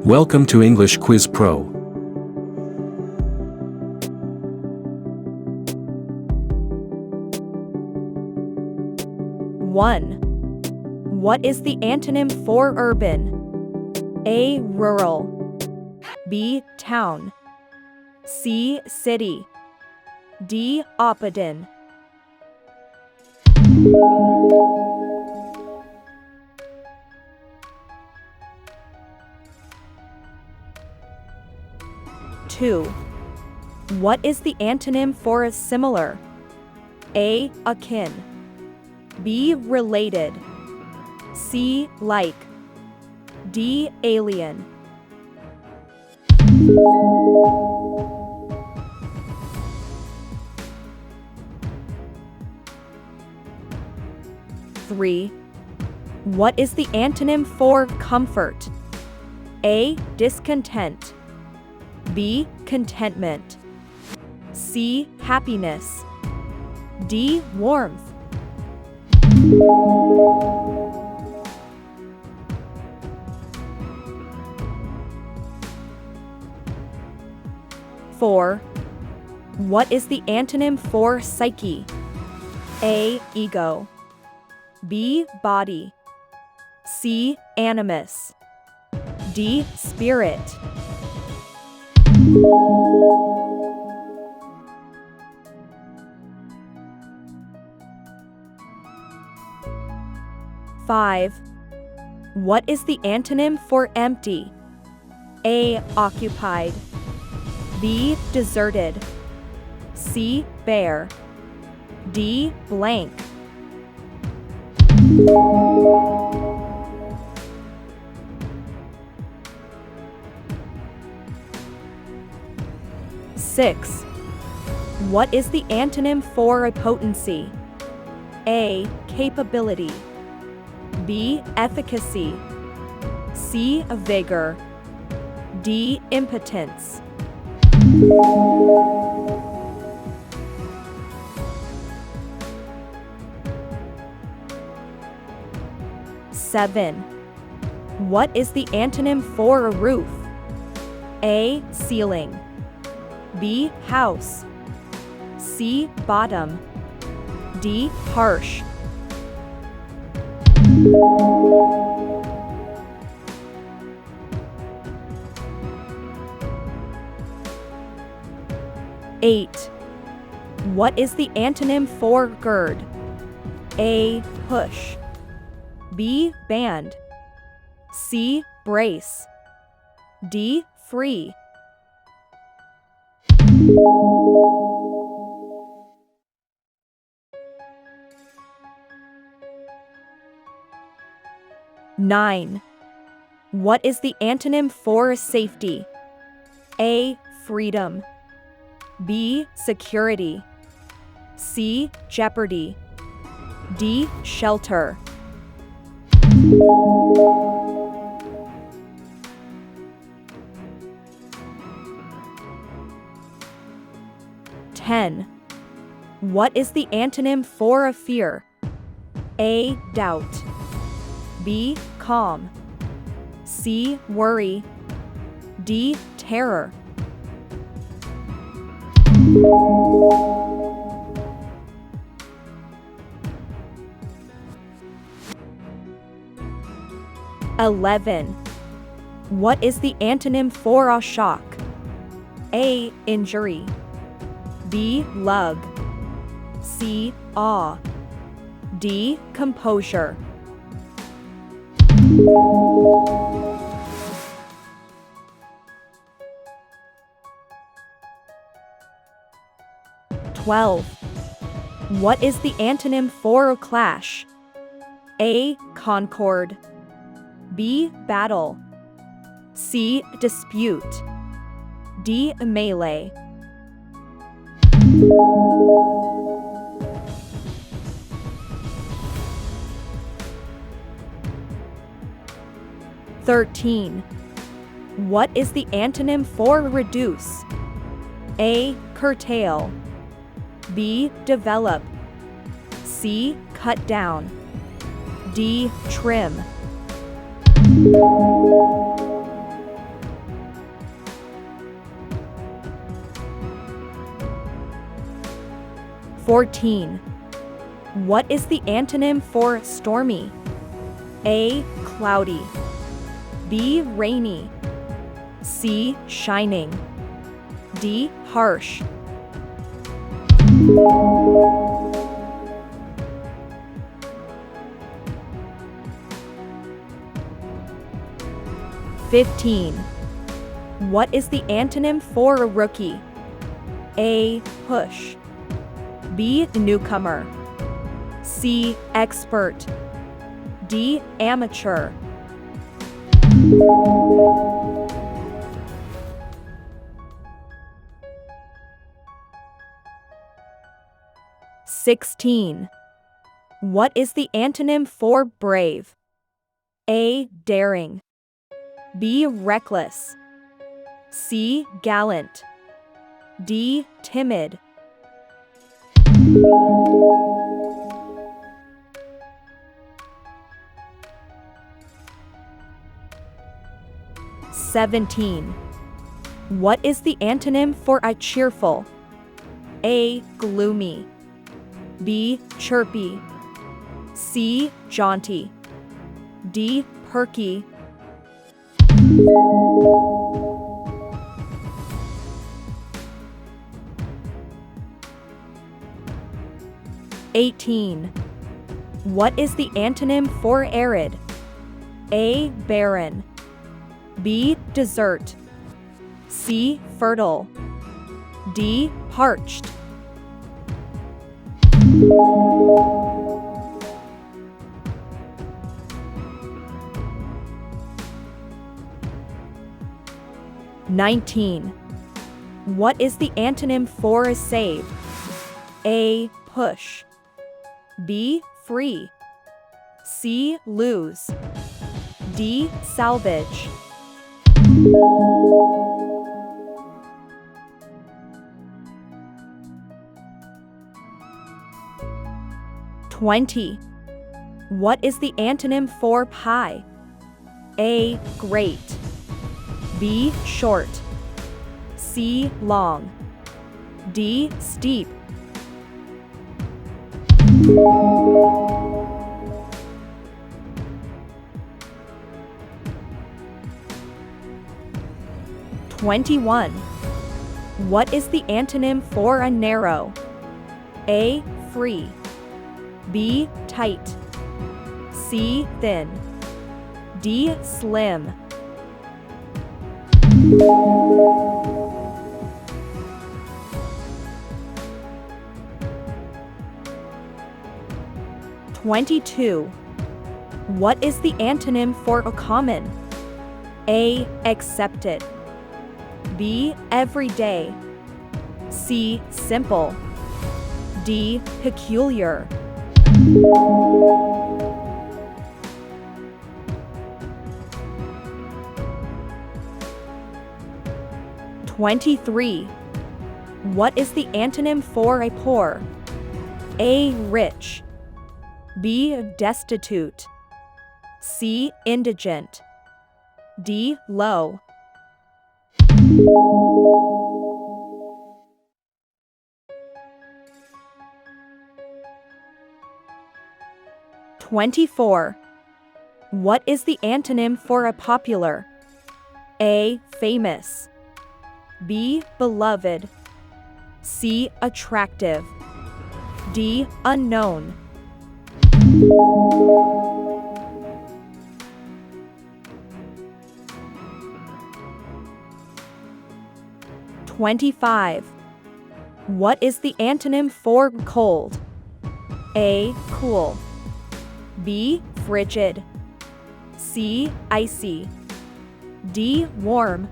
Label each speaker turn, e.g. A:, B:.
A: Welcome to English Quiz Pro.
B: One. What is the antonym for urban? A. Rural. B. Town. C. City. D. Opposite. Two. What is the antonym for similar? A. Akin. B. Related. C. Like. D. Alien. Three. What is the antonym for comfort? A. Discontent. B. Contentment. C. Happiness. D. Warmth. Four. What is the antonym for psyche? A. Ego. B. Body. C. Animus. D. Spirit. Five. What is the antonym for empty? A. Occupied. B. Deserted. C. Bare. D. Blank. Six. What is the antonym for potency? A. Capability. B. Efficacy. C. Vigor. D. Impotence. Seven. What is the antonym for a roof? A. Ceiling. B. House. C. Bottom. D. Harsh. Eight. What is the antonym for gird? A. Push. B. Band. C. Brace. D. Free. Nine. What is the antonym for safety? A. Freedom. B. Security. C. Jeopardy. D. Shelter. Ten. What is the antonym for a fear? A. Doubt. B. Calm. C. Worry. D. Terror. Eleven. What is the antonym for a shock? A. Injury. B. Lug. C. Awe. D. Composure. Twelve. What is the antonym for a clash? A. Concord. B. Battle. C. Dispute. D. Melee. Thirteen. What is the antonym for reduce? A. Curtail. B. Develop. C. Cut down. D. Trim. 14. What is the antonym for stormy? A. Cloudy. B. Rainy. C. Shining. D. Harsh. "15. What is the antonym for a rookie? A. Push. B. Newcomer. C. Expert. D. Amateur. "16. What is the antonym for brave? A. Daring. B. Reckless. C. Gallant. D. Timid. "17. What is the antonym for a cheerful? A. Gloomy. B. Chirpy. C. Jaunty. D. Perky. "18. What is the antonym for arid? A. Barren. B. Desert. C. Fertile. D. Parched. "19. What is the antonym for a save? A. Push. B. Free. C. Lose. D. Salvage. "20. What is the antonym for pie? A. Great. B. Short. C. Long. D. Steep. "21. What is the antonym for a narrow? A. Free. B. Tight. C. Thin. D. Slim. "22. What is the antonym for a common? A. Accepted. B. Everyday. C. Simple. D. Peculiar. "23. What is the antonym for a poor? A. Rich. B. Destitute. C. Indigent. D. Low. "24. What is the antonym for a popular? A. Famous. B. Beloved. C. Attractive. D. Unknown. "25. What is the antonym for cold? A. Cool. B. Frigid. C. Icy. D. Warm.